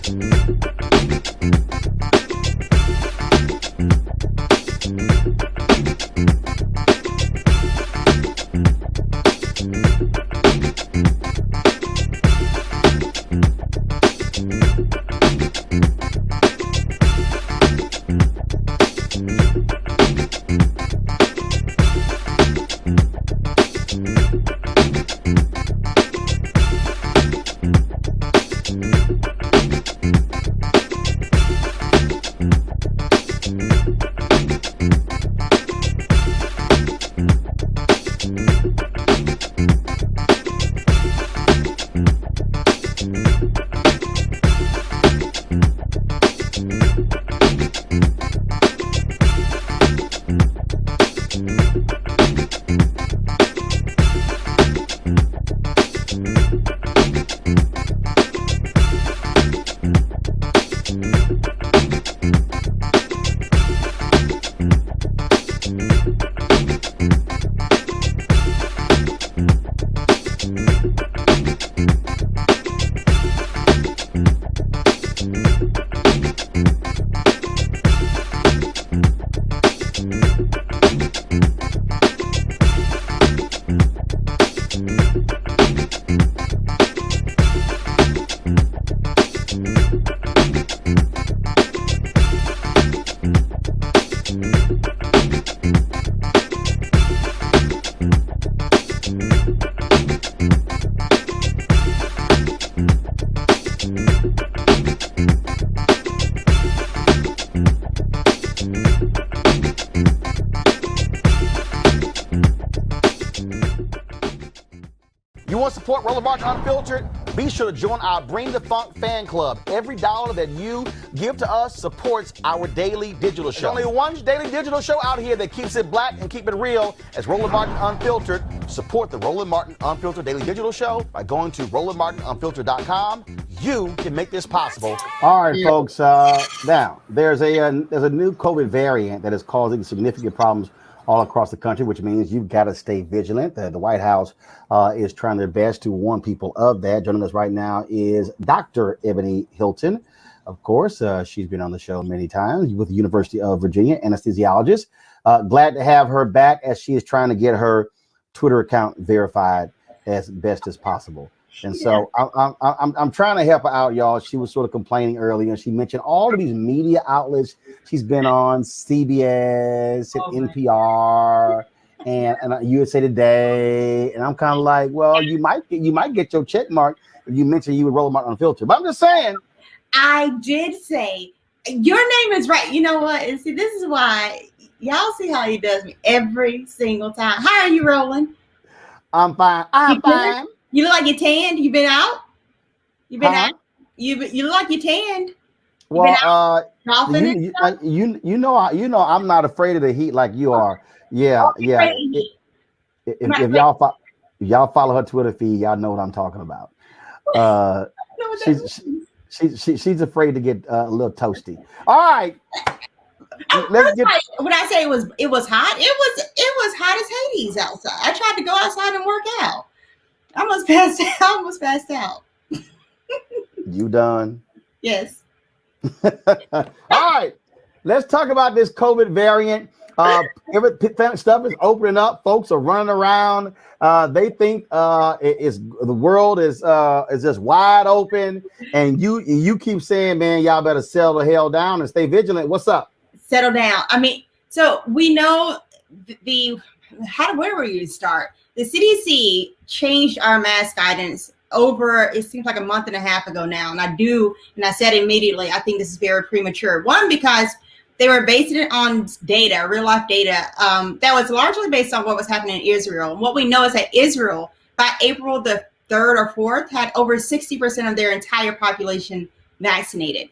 You want to support Roland Martin Unfiltered? Be sure to join our Bring the Funk fan club. Every dollar that you give to us supports our daily digital show. There's only one daily digital show out here that keeps it black and keep it real. As Roland Martin Unfiltered. Support the Roland Martin Unfiltered daily digital show by going to RolandMartinUnfiltered.com. You can make this possible. All right, folks. Now there's a new COVID variant that is causing significant problems all across the country, which means you've got to stay vigilant. The White House is trying their best to warn people of that. Joining us right now is Dr. Ebony Hilton. Of course, she's been on the show many times with the University of Virginia, anesthesiologist. Glad to have her back as she is trying to get her Twitter account verified as best as possible. And so I'm trying to help her out, y'all. She was sort of complaining earlier, and she mentioned all of these media outlets she's been on: CBS, NPR, and USA Today. And I'm kind of like, well, you might get your check mark if you mention you would Roland Martin Unfiltered. But I'm just saying. I did say your name is right. You know what? And see, this is why y'all see how he does me every single time. How are you, Roland? I'm fine. I'm fine. You look like you're tanned. You been out? You been out? You look like you're tanned. Well, you know, I'm not afraid of the heat like you are. Yeah. If y'all follow her Twitter feed, y'all know what I'm talking about. She's afraid to get a little toasty. All right. When I say it was hot, it was hot as Hades outside. I tried to go outside and work out. I almost passed out. You done? Yes. All right. Let's talk about this COVID variant. Stuff is opening up. Folks are running around. They think the world is just wide open. And you keep saying, man, y'all better settle the hell down and stay vigilant. What's up? Settle down. I mean, so we know where were you to start? The CDC changed our mask guidance it seems like a month and a half ago now. And I said immediately, I think this is very premature. One, because they were basing it on data, real life data, that was largely based on what was happening in Israel. And what we know is that Israel, by April the 3rd or 4th, had over 60% of their entire population vaccinated.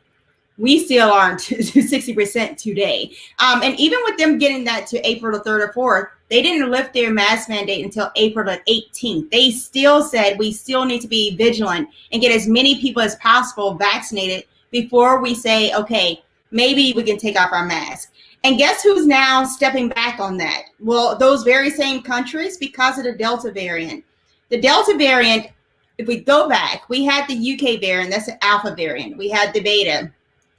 We still aren't to 60% today. And even with them getting that to April the 3rd or 4th, they didn't lift their mask mandate until April the 18th. They still said we still need to be vigilant and get as many people as possible vaccinated before we say, okay, maybe we can take off our mask. And guess who's now stepping back on that? Well, those very same countries, because of the Delta variant. The Delta variant if we go back, we had the UK variant, that's the Alpha variant. We had the Beta,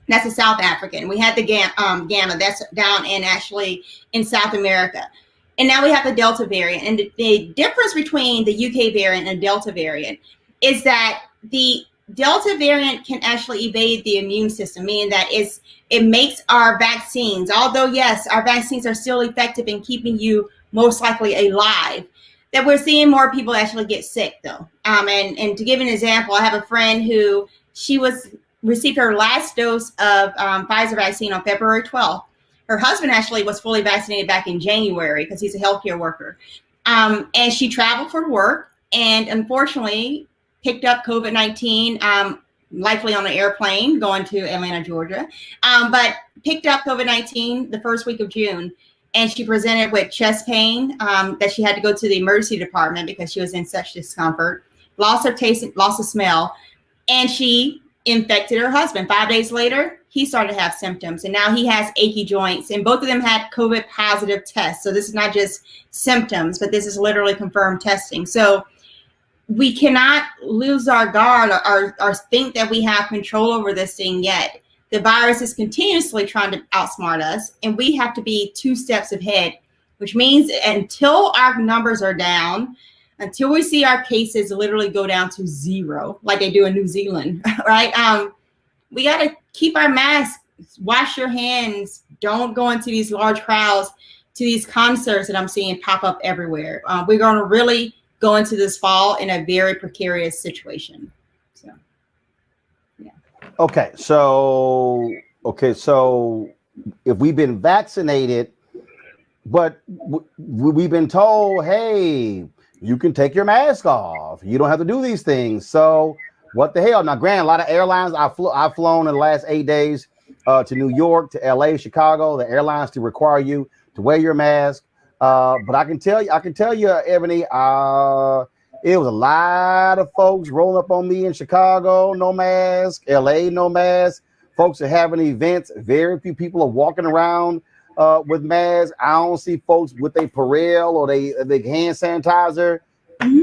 that's the South African. We had the Gamma, that's down in actually in South America. And now we have the Delta variant. And the difference between the UK variant and Delta variant is that the Delta variant can actually evade the immune system, meaning that it makes our vaccines, although yes, our vaccines are still effective in keeping you most likely alive, that we're seeing more people actually get sick though. And to give an example, I have a friend who received her last dose of Pfizer vaccine on February 12th. Her husband actually was fully vaccinated back in January because he's a healthcare worker. And she traveled for work and unfortunately picked up COVID-19, likely on an airplane going to Atlanta, Georgia, but picked up COVID-19 the first week of June. And she presented with chest pain that she had to go to the emergency department because she was in such discomfort, loss of taste, loss of smell, and she infected her husband. 5 days later, he started to have symptoms, and now he has achy joints, and both of them had COVID positive tests. So this is not just symptoms, but this is literally confirmed testing. So we cannot lose our guard or think that we have control over this thing yet. The virus is continuously trying to outsmart us, and we have to be 2 steps ahead, which means until our numbers are down, until we see our cases literally go down to 0, like they do in New Zealand, right? We got to keep our masks, wash your hands, don't go into these large crowds, to these concerts that I'm seeing pop up everywhere. We're going to really go into this fall in a very precarious situation. So, yeah. Okay, so if we've been vaccinated, but we've been told, hey, you can take your mask off. You don't have to do these things. So what the hell? Now, granted, a lot of airlines, I've flown in the last 8 days to New York, to LA, Chicago. The airlines to require you to wear your mask. But I can tell you, Ebony, it was a lot of folks rolling up on me in Chicago, no mask, LA, no mask. Folks are having events. Very few people are walking around with masks. I don't see folks with a Perel or they hand sanitizer. Mm-hmm.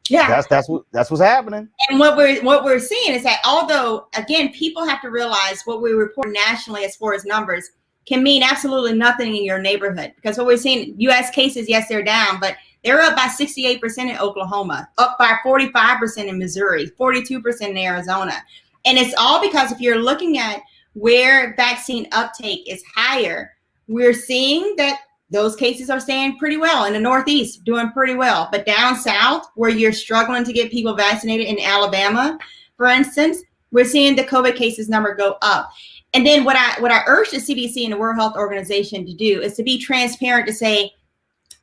Yeah, that's what's happening. And what we're seeing is that although, again, people have to realize what we report nationally as far as numbers can mean absolutely nothing in your neighborhood, because what we're seeing, U.S. cases, yes, they're down, but they're up by 68% in Oklahoma, up by 45% in Missouri, 42% in Arizona. And it's all because if you're looking at where vaccine uptake is higher, we're seeing that those cases are staying pretty well in the Northeast, doing pretty well. But down south, where you're struggling to get people vaccinated in Alabama, for instance, we're seeing the COVID cases number go up. And then what I urge the CDC and the World Health Organization to do is to be transparent, to say,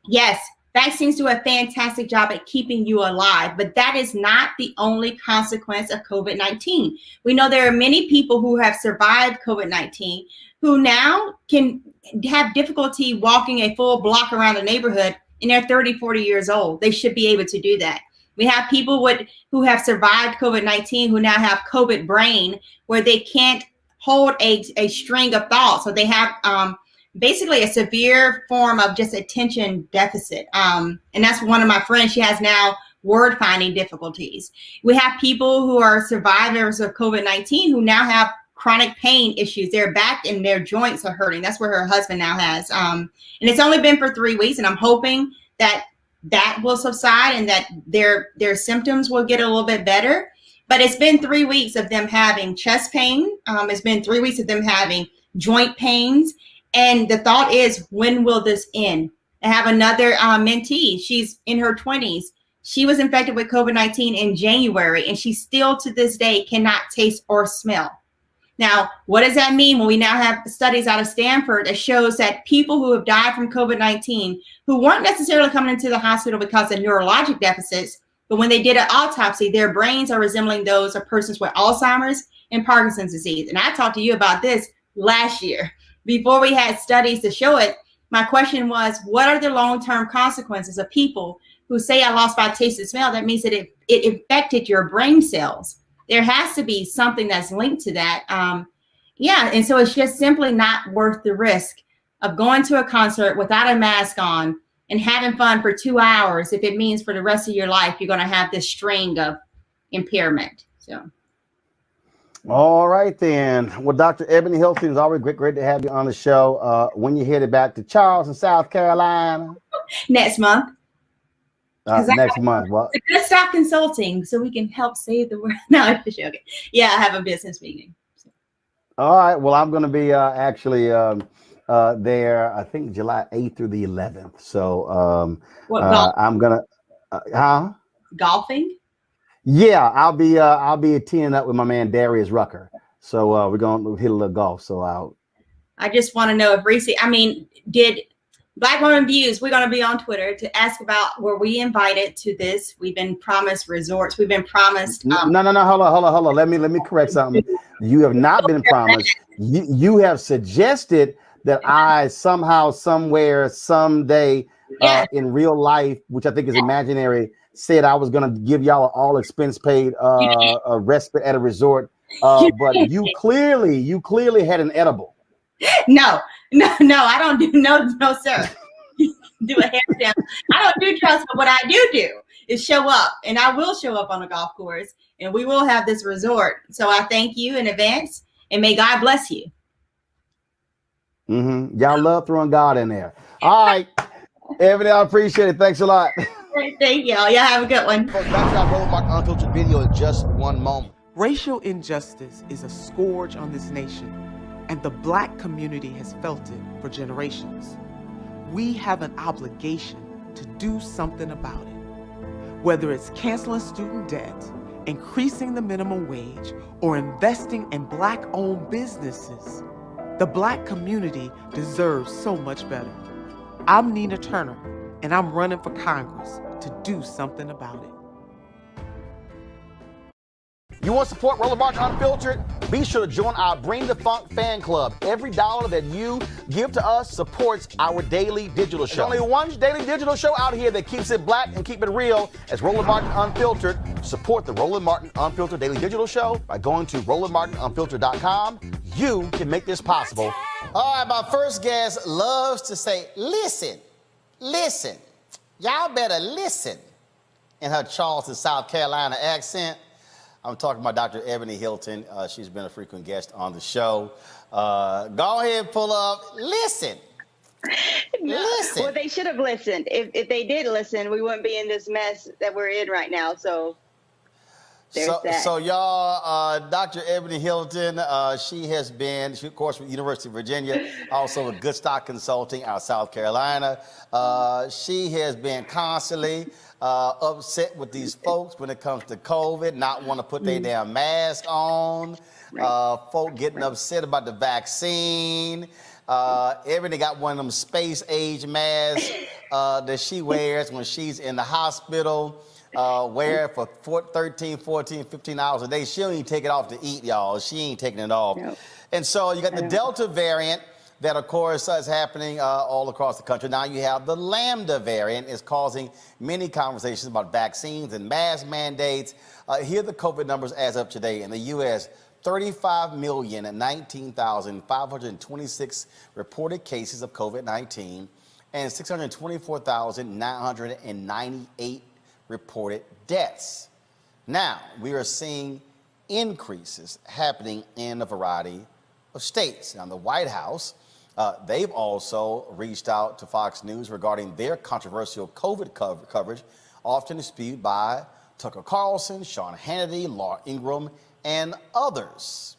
yes, vaccines do a fantastic job at keeping you alive, but that is not the only consequence of COVID-19. We know there are many people who have survived COVID-19 who now can have difficulty walking a full block around the neighborhood, and they're 30, 40 years old. They should be able to do that. We have people who have survived COVID-19 who now have COVID brain, where they can't hold a string of thoughts. So they have basically a severe form of just attention deficit. And that's one of my friends. She has now word finding difficulties. We have people who are survivors of COVID-19 who now have chronic pain issues. Their back and their joints are hurting. That's where her husband now has. And it's only been for 3 weeks. And I'm hoping that will subside and that their symptoms will get a little bit better. But it's been 3 weeks of them having chest pain. It's been 3 weeks of them having joint pains. And the thought is, when will this end? I have another mentee. She's in her 20s. She was infected with COVID-19 in January, and she still to this day cannot taste or smell. Now, what does that mean when we now have studies out of Stanford that shows that people who have died from COVID-19, who weren't necessarily coming into the hospital because of neurologic deficits, but when they did an autopsy, their brains are resembling those of persons with Alzheimer's and Parkinson's disease. And I talked to you about this last year. Before we had studies to show it, my question was, what are the long-term consequences of people who say, I lost my taste and smell? That means that it affected your brain cells. There has to be something that's linked to that. Yeah, and so it's just simply not worth the risk of going to a concert without a mask on and having fun for 2 hours if it means for the rest of your life you're going to have this string of impairment. So. All right, then. Well, Dr. Ebony Hilton, it's always great to have you on the show. When you headed back to Charleston, South Carolina? Next month. Next month. Well, let's stop consulting so we can help save the world. No, I'm just joking. Yeah, I have a business meeting. So. All right. Well, I'm going to be actually there, I think July 8th through the 11th. So I'm going to, golfing? Yeah, I'll be teeing up with my man Darius Rucker. So we're going to hit a little golf. So I just want to know if Reese, did Black Women Views, we're going to be on Twitter to ask about, were we invited to this? We've been promised resorts. We've been promised. No. Hold on. Let me correct something. You have not been promised. You have suggested that I somehow, somewhere, someday, in real life, which I think is imaginary, said I was going to give y'all all expense paid a respite at a resort. But you clearly had an edible. No, I don't do no, sir. Do a hands down. I don't do drugs, but what I do is show up, and I will show up on a golf course, and we will have this resort. So I thank you in advance, and may God bless you. Y'all love throwing God in there. All right, Ebony, I appreciate it. Thanks a lot. Thank y'all. Y'all have a good one. Back to our Roland Martin Unfiltered video in just one moment. Racial injustice is a scourge on this nation, and the Black community has felt it for generations. We have an obligation to do something about it. Whether it's canceling student debt, increasing the minimum wage, or investing in Black-owned businesses, the Black community deserves so much better. I'm Nina Turner, and I'm running for Congress to do something about it. You want to support Roland Martin Unfiltered? Be sure to join our Bring the Funk fan club. Every dollar that you give to us supports our daily digital show. There's only one daily digital show out here that keeps it black and keep it real. As Roland Martin Unfiltered. Support the Roland Martin Unfiltered daily digital show by going to RolandMartinUnfiltered.com. You can make this possible. All right, my first guest loves to say, listen. Y'all better listen, in her Charleston, South Carolina accent. I'm talking about Dr. Ebony Hilton. She's been a frequent guest on the show. Go ahead and pull up. Listen. Well, they should have listened. If they did listen, we wouldn't be in this mess that we're in right now. So there's that. So y'all, Dr. Ebony Hilton, she of course, from University of Virginia, also with Good Stock Consulting out of South Carolina. She has been constantly upset with these folks when it comes to COVID, not want to put their damn mask on, folk getting upset about the vaccine. Ebony got one of them space age masks that she wears when she's in the hospital. Wear it for 13, 14, 15 hours a day. She don't even take it off to eat, y'all. She ain't taking it off. Nope. And so you got the Delta variant that, of course, is happening all across the country. Now you have the LAMBDA variant is causing many conversations about vaccines and mask mandates. Here are the COVID numbers as of today. In the U.S., 35,019,526 reported cases of COVID-19 and 624,998 reported deaths. Now, we are seeing increases happening in a variety of states. Now, the White House, they've also reached out to Fox News regarding their controversial COVID coverage, often disputed by Tucker Carlson, Sean Hannity, Laura Ingraham, and others.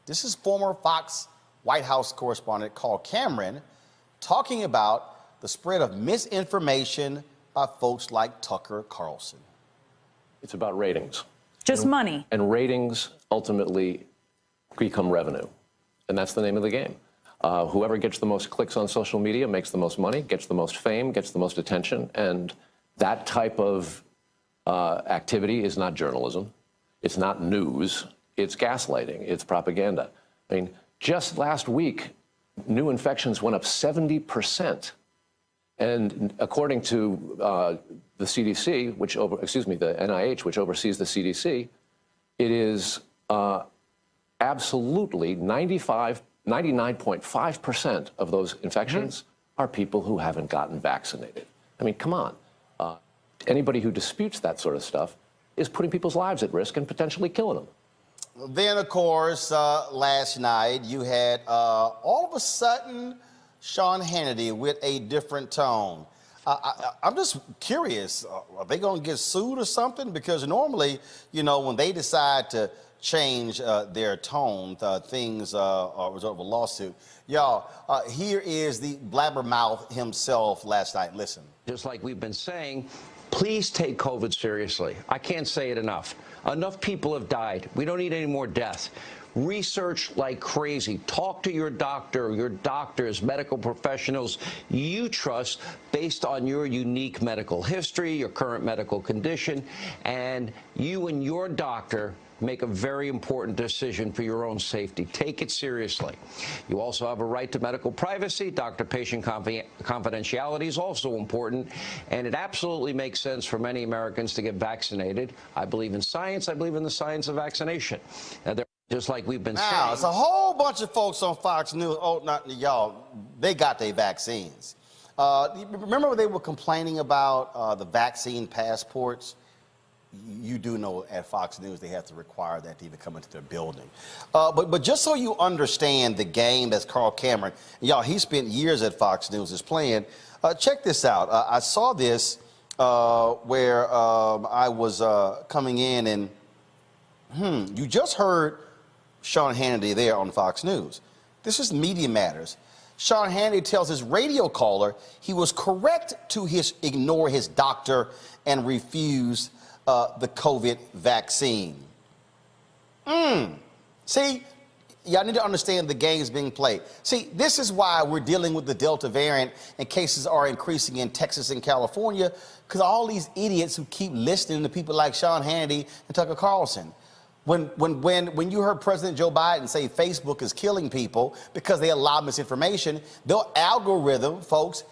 This is former Fox White House correspondent Carl Cameron talking about the spread of misinformation by folks like Tucker Carlson. It's about ratings. Just money. And ratings ultimately become revenue. And that's the name of the game. Whoever gets the most clicks on social media makes the most money, gets the most fame, gets the most attention. And that type of activity is not journalism. It's not news. It's gaslighting. It's propaganda. I mean, just last week, new infections went up 70%. And according to the CDC, the NIH, which oversees the CDC, it is absolutely 99.5% of those infections are people who haven't gotten vaccinated. I mean, come on. Anybody who disputes that sort of stuff is putting people's lives at risk and potentially killing them. Then, of course, last night you had all of a sudden Sean Hannity with a different tone. I'm just curious, are they going to get sued or something? Because normally, you know, when they decide to change their tone, things are result of a lawsuit. Y'all, here is the blabbermouth himself last night. Listen. Just like we've been saying, please take COVID seriously. I can't say it enough. Enough people have died. We don't need any more deaths. Research like crazy. Talk to your doctor, your doctors, medical professionals you trust based on your unique medical history, your current medical condition, and you and your doctor make a very important decision for your own safety. Take it seriously. You also have a right to medical privacy. Doctor-patient confidentiality is also important, and it absolutely makes sense for many Americans to get vaccinated. I believe in science. I believe in the science of vaccination. Just like we've been saying. Now, it's a whole bunch of folks on Fox News, not y'all, they got their vaccines. Remember when they were complaining about the vaccine passports? You do know at Fox News they have to require that to even come into their building. But just so you understand the game that's Carl Cameron, y'all, he spent years at Fox News is playing. Check this out. I saw this where I was coming in and, you just heard Sean Hannity there on Fox News. This is Media Matters. Sean Hannity tells his radio caller he was correct to ignore his doctor and refuse the COVID vaccine. See, y'all need to understand the games being played. See, this is why we're dealing with the Delta variant and cases are increasing in Texas and California, because all these idiots who keep listening to people like Sean Hannity and Tucker Carlson. When you heard President Joe Biden say Facebook is killing people because they allow misinformation, their algorithm, folks,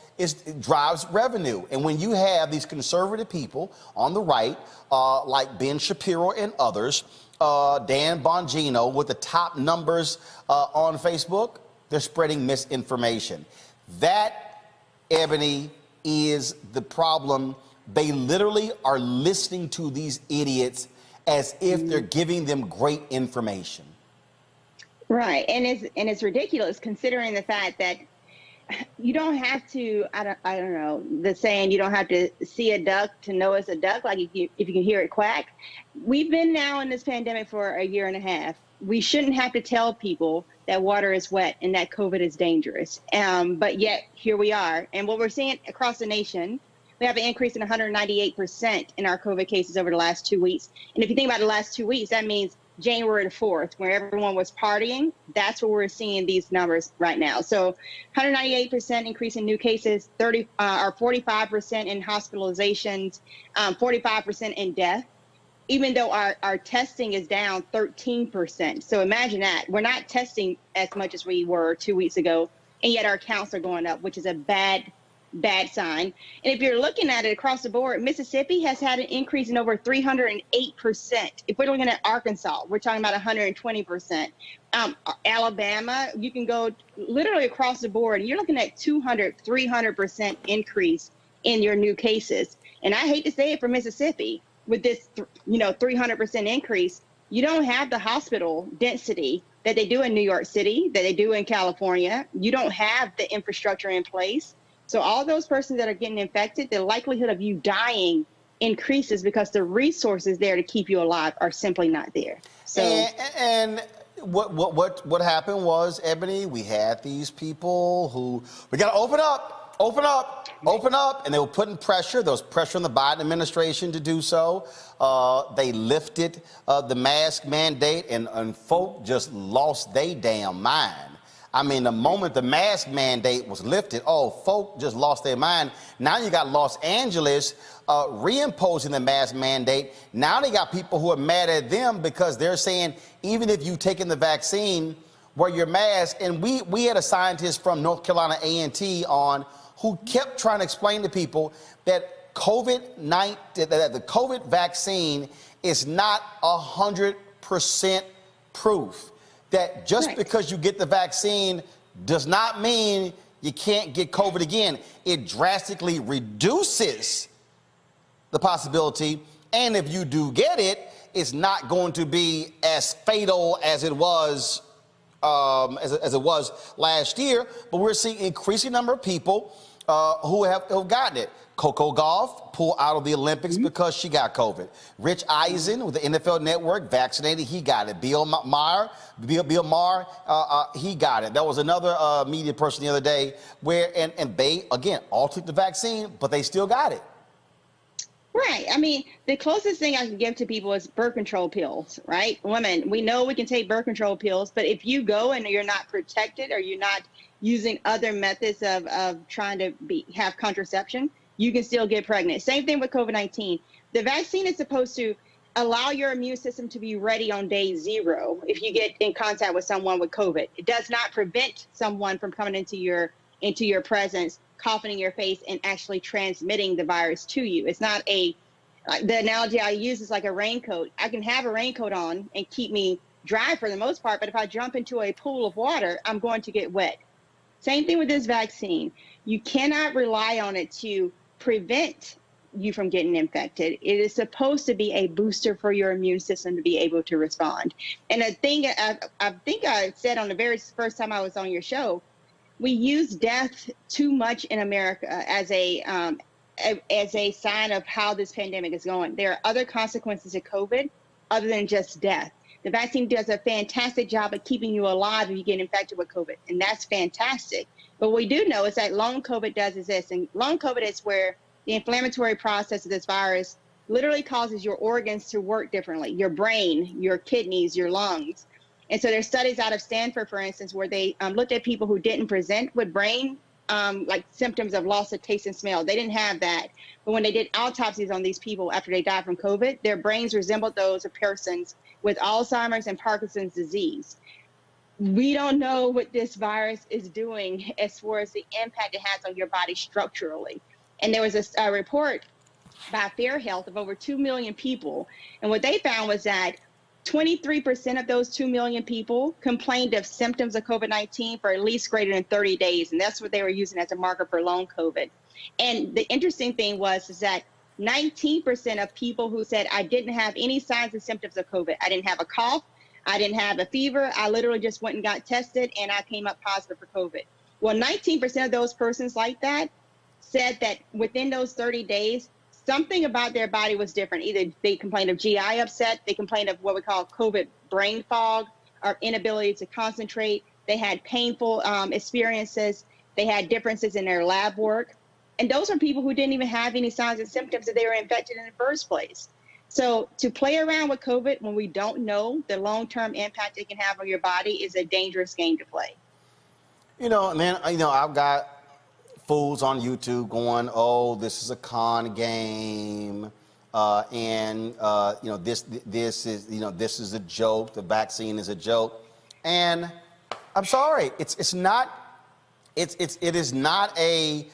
drives revenue. And when you have these conservative people on the right, like Ben Shapiro and others, Dan Bongino with the top numbers on Facebook, they're spreading misinformation. That, Ebony, is the problem. They literally are listening to these idiots as if they're giving them great information. Right, and it's ridiculous considering the fact that you don't have to. I don't know the saying. You don't have to see a duck to know it's a duck. Like if you can hear it quack. We've been now in this pandemic for a year and a half. We shouldn't have to tell people that water is wet and that COVID is dangerous. But yet here we are, and what we're seeing across the nation. We have an increase in 198% in our COVID cases over the last 2 weeks. And if you think about the last 2 weeks, that means January the 4th, where everyone was partying. That's where we're seeing these numbers right now. So 198% increase in new cases, 45% in hospitalizations, 45% in death, even though our testing is down 13%. So imagine that. We're not testing as much as we were 2 weeks ago, and yet our counts are going up, which is a bad sign. And if you're looking at it across the board, Mississippi has had an increase in over 308%. If we're looking at Arkansas, we're talking about 120%. Alabama, you can go literally across the board. You're looking at 200, 300% increase in your new cases. And I hate to say it for Mississippi, with this 300% increase, you don't have the hospital density that they do in New York City, that they do in California. You don't have the infrastructure in place. So all those persons that are getting infected, the likelihood of you dying increases because the resources there to keep you alive are simply not there. So and what happened was, Ebony, we had these people who we got to open up, and they were putting pressure. There was pressure on the Biden administration to do so. They lifted the mask mandate, and folk just lost their damn mind. I mean, the moment the mask mandate was lifted, folk just lost their mind. Now you got Los Angeles reimposing the mask mandate. Now they got people who are mad at them because they're saying, even if you've taken the vaccine, wear your mask. And we had a scientist from North Carolina A&T on who kept trying to explain to people that that the COVID vaccine is not 100% proof. That just because you get the vaccine does not mean you can't get COVID again. It drastically reduces the possibility And if you do get it, it's not going to be as fatal as it was as it was last year. But we're seeing an increasing number of people who have gotten it. Coco Gauff pulled out of the Olympics because she got COVID. Rich Eisen with the NFL Network vaccinated, he got it. Bill Maher, he got it. There was another media person the other day where, and they, again, all took the vaccine, but they still got it. Right. I mean, the closest thing I can give to people is birth control pills, right? Women, we know we can take birth control pills, but if you go and you're not protected or you're not using other methods of trying to have contraception, you can still get pregnant. Same thing with COVID-19. The vaccine is supposed to allow your immune system to be ready on day 0 if you get in contact with someone with COVID. It does not prevent someone from coming into your presence, coughing in your face, and actually transmitting the virus to you. It's not the analogy I use is like a raincoat. I can have a raincoat on and keep me dry for the most part, but if I jump into a pool of water, I'm going to get wet. Same thing with this vaccine. You cannot rely on it to prevent you from getting infected. It is supposed to be a booster for your immune system to be able to respond. And a thing I think I said on the very first time I was on your show, we use death too much in America as a sign of how this pandemic is going. There are other consequences of COVID other than just death. The vaccine does a fantastic job of keeping you alive if you get infected with COVID, and that's fantastic. But what we do know is that long COVID does is this, and long COVID is where the inflammatory process of this virus literally causes your organs to work differently, your brain, your kidneys, your lungs. And so there's studies out of Stanford, for instance, where they looked at people who didn't present with brain like symptoms of loss of taste and smell. They didn't have that. But when they did autopsies on these people after they died from COVID, their brains resembled those of persons with Alzheimer's and Parkinson's disease. We don't know what this virus is doing as far as the impact it has on your body structurally. And there was a report by Fair Health of over 2 million people. And what they found was that 23% of those 2 million people complained of symptoms of COVID-19 for at least greater than 30 days. And that's what they were using as a marker for long COVID. And the interesting thing was that 19% of people who said, I didn't have any signs and symptoms of COVID. I didn't have a cough. I didn't have a fever. I literally just went and got tested and I came up positive for COVID. Well, 19% of those persons like that said that within those 30 days, something about their body was different. Either they complained of GI upset, they complained of what we call COVID brain fog, or inability to concentrate. They had painful experiences. They had differences in their lab work. And those are people who didn't even have any signs and symptoms that they were infected in the first place. So to play around with COVID when we don't know the long-term impact it can have on your body is a dangerous game to play. You know, man, I've got fools on YouTube going, oh, this is a con game, this is a joke. The vaccine is a joke, and I'm sorry, it is not a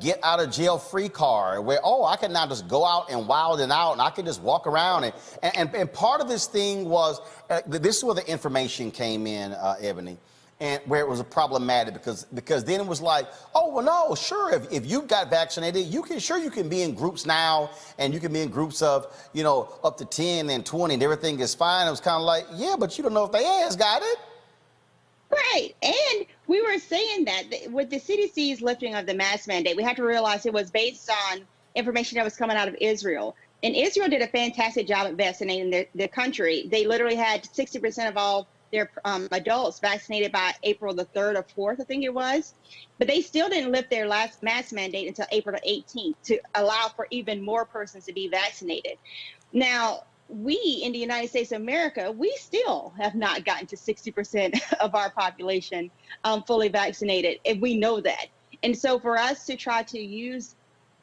get out of jail free card where, oh, I can now just go out and wild and out and I can just walk around and part of this thing was this is where the information came in, Ebony. And where it was problematic because then it was like, oh, well, no, sure, if you got vaccinated, you can be in groups now, and you can be in groups of, up to 10 and 20 and everything is fine. It was kind of like, yeah, but you don't know if they has got it. Right. And we were saying that with the CDC's lifting of the mask mandate, we had to realize it was based on information that was coming out of Israel. And Israel did a fantastic job at vaccinating their country. They literally had 60% of all their adults vaccinated by April the 3rd or 4th, I think it was. But they still didn't lift their last mask mandate until April the 18th to allow for even more persons to be vaccinated. Now, we in the United States of America, we still have not gotten to 60% of our population fully vaccinated, and we know that. And so for us to try to use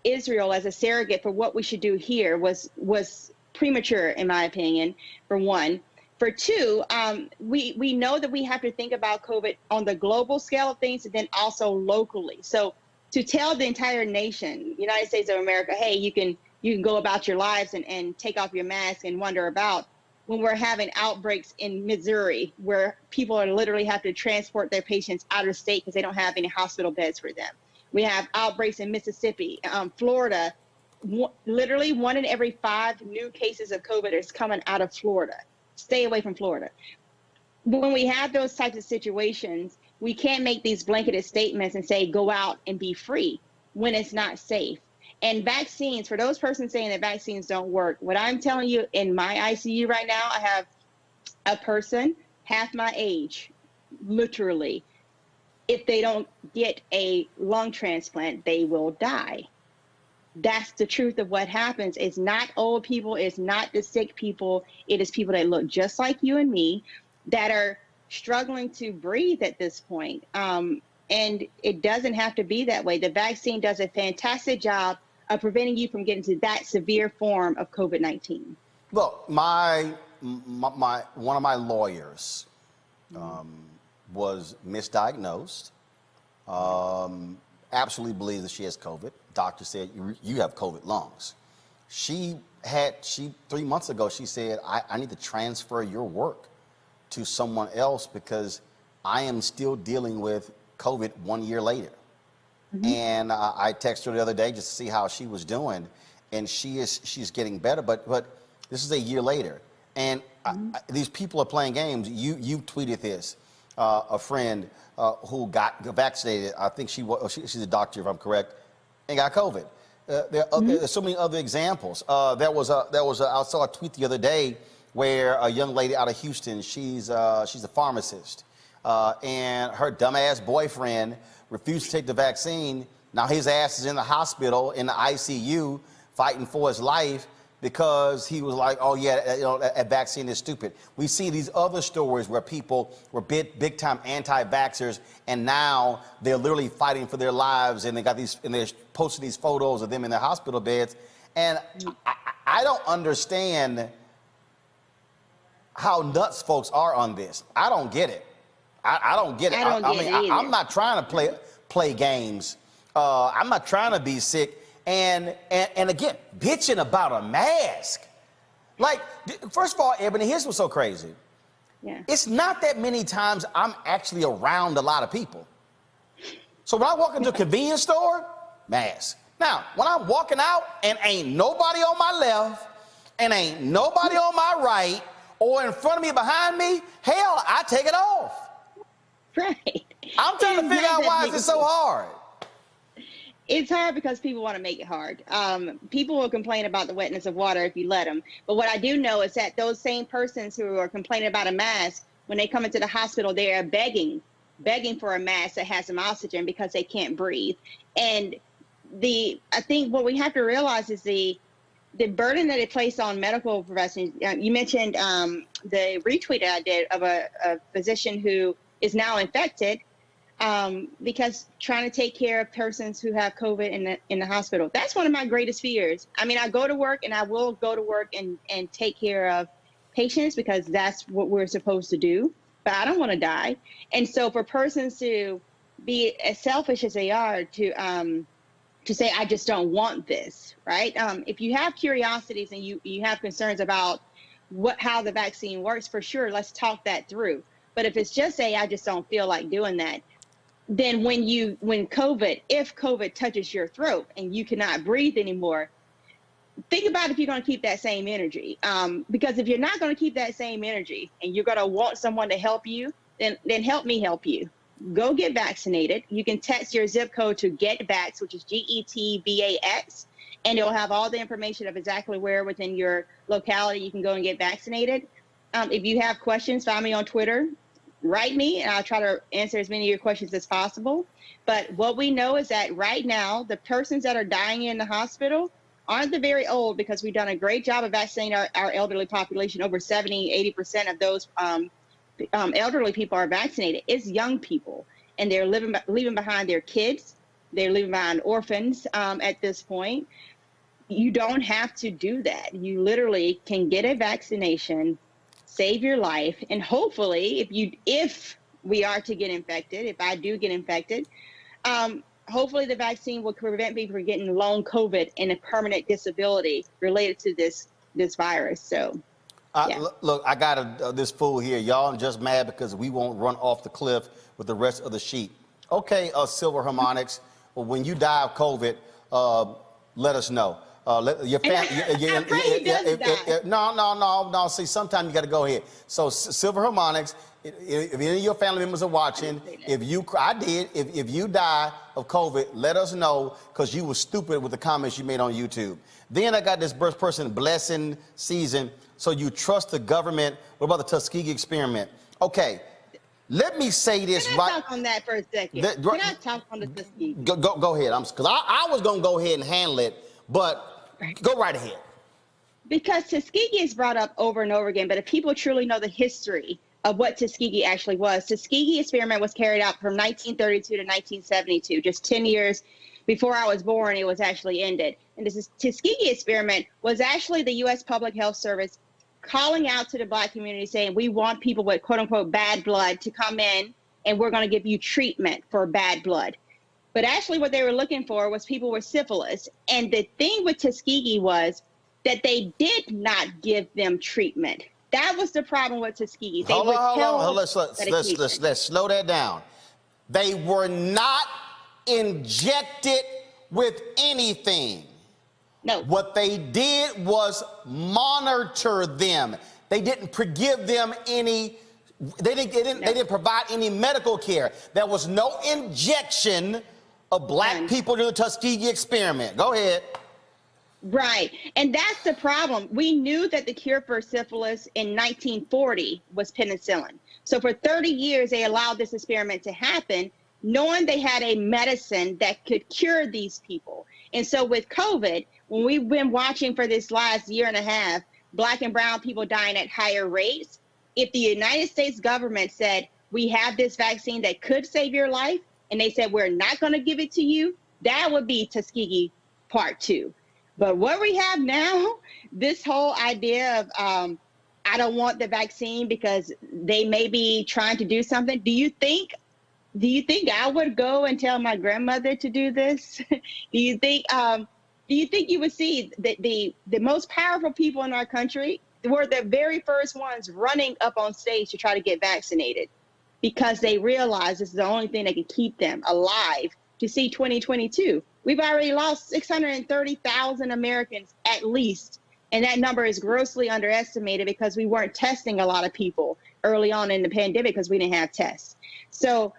Israel as a surrogate for what we should do here was premature, in my opinion, for one. For two, we know that we have to think about COVID on the global scale of things and then also locally. So to tell the entire nation, United States of America, hey, you can go about your lives and take off your mask and wander about, when we're having outbreaks in Missouri where people are literally have to transport their patients out of state because they don't have any hospital beds for them. We have outbreaks in Mississippi, Florida, literally 1 in every 5 new cases of COVID is coming out of Florida. Stay away from Florida. When we have those types of situations, we can't make these blanketed statements and say, go out and be free when it's not safe. And vaccines, for those persons saying that vaccines don't work, what I'm telling you, in my ICU right now, I have a person half my age, literally. If they don't get a lung transplant, they will die. That's the truth of what happens. It's not old people. It's not the sick people. It is people that look just like you and me that are struggling to breathe at this point. And it doesn't have to be that way. The vaccine does a fantastic job of preventing you from getting to that severe form of COVID-19. Well, one of my lawyers was misdiagnosed. Absolutely believes that she has COVID. Doctor said, you have COVID lungs. 3 months ago, she said, I need to transfer your work to someone else because I am still dealing with COVID 1 year later. And I texted her the other day just to see how she was doing, and she's getting better, but this is a year later. And these people are playing games. You tweeted this, a friend who got vaccinated, I think she's a doctor if I'm correct, and got COVID. There's so many other examples. I saw a tweet the other day where a young lady out of Houston, she's a pharmacist, and her dumbass boyfriend refused to take the vaccine. Now his ass is in the hospital, in the ICU, fighting for his life because he was like, oh yeah, that vaccine is stupid. We see these other stories where people were big time anti-vaxxers, and now they're literally fighting for their lives, and they're posting these photos of them in their hospital beds. And I don't understand how nuts folks are on this. I don't get it. I don't get it. I'm not trying to play games. I'm not trying to be sick. And again, bitching about a mask. Like, first of all, Ebony, here's what's so crazy. Yeah. It's not that many times I'm actually around a lot of people. So when I walk into a convenience store, mask. Now, when I'm walking out and ain't nobody on my left and ain't nobody on my right or in front of me, behind me, hell, I take it off. Right. I'm trying to figure out why is it so hard. It's hard because people want to make it hard. People will complain about the wetness of water if you let them. But what I do know is that those same persons who are complaining about a mask, when they come into the hospital, they are begging for a mask that has some oxygen because they can't breathe. And I think what we have to realize is the burden that it placed on medical professionals. You mentioned the retweet I did of a physician who is now infected because trying to take care of persons who have COVID in the hospital. That's one of my greatest fears. I mean, I go to work and I will go to work and take care of patients because that's what we're supposed to do, but I don't want to die. And so for persons to be as selfish as they are to say, I just don't want this, right? If you have curiosities and you have concerns about how the vaccine works, for sure, let's talk that through. But if it's just I just don't feel like doing that, then if COVID touches your throat and you cannot breathe anymore, think about if you're going to keep that same energy. Because if you're not going to keep that same energy and you're going to want someone to help you, then help me help you. Go get vaccinated. You can text your zip code to GetVax, which is GETVAX, and it'll have all the information of exactly where within your locality you can go and get vaccinated. If you have questions, find me on Twitter. Write me, and I'll try to answer as many of your questions as possible. But what we know is that right now, the persons that are dying in the hospital aren't the very old, because we've done a great job of vaccinating our elderly population. Over 70–80% of those elderly people are vaccinated. It's young people, and they're leaving behind their kids. They're leaving behind orphans at this point. You don't have to do that. You literally can get a vaccination, save your life, and hopefully, if we are to get infected, if I do get infected, hopefully the vaccine will prevent me from getting long COVID and a permanent disability related to this virus. So, yeah. Look, I got this fool here. Y'all are just mad because we won't run off the cliff with the rest of the sheep. Okay, Silver Harmonics, well, when you die of COVID, let us know. Your family. I pray he doesn't die. No. See, sometimes you got to go ahead. So, Silver Harmonics, if any of your family members are watching, if you die of COVID, let us know, because you were stupid with the comments you made on YouTube. Then I got this person, Blessing Season. So you trust the government. What about the Tuskegee experiment? Okay, let me say this Can I talk on that for a second? Can I talk on the Tuskegee? Go ahead. Because I was going to go ahead and handle it, but go right ahead. Because Tuskegee is brought up over and over again, but if people truly know the history of what Tuskegee actually was, Tuskegee experiment was carried out from 1932 to 1972, just 10 years before I was born. It was actually ended. And this Tuskegee experiment was actually the U.S. Public Health Service calling out to the Black community saying, we want people with quote unquote bad blood to come in and we're going to give you treatment for bad blood. But actually what they were looking for was people with syphilis. And the thing with Tuskegee was that they did not give them treatment. That was the problem with Tuskegee. They Hold on. Let's slow that down. They were not injected with anything. No. What they did was monitor them. They didn't give them any. They didn't provide any medical care. There was no injection of Black people to the Tuskegee experiment. Go ahead. Right. And that's the problem. We knew that the cure for syphilis in 1940 was penicillin. So for 30 years, they allowed this experiment to happen, knowing they had a medicine that could cure these people. And so with COVID, when we've been watching for this last year and a half, Black and brown people dying at higher rates, if the United States government said, we have this vaccine that could save your life, and they said, we're not going to give it to you, that would be Tuskegee Part 2. But what we have now, this whole idea of, I don't want the vaccine because they may be trying to do something. Do you think I would go and tell my grandmother to do this? Do you think you would see that the most powerful people in our country were the very first ones running up on stage to try to get vaccinated because they realize this is the only thing that can keep them alive to see 2022. We've already lost 630,000 Americans at least, and that number is grossly underestimated because we weren't testing a lot of people early on in the pandemic because we didn't have tests. So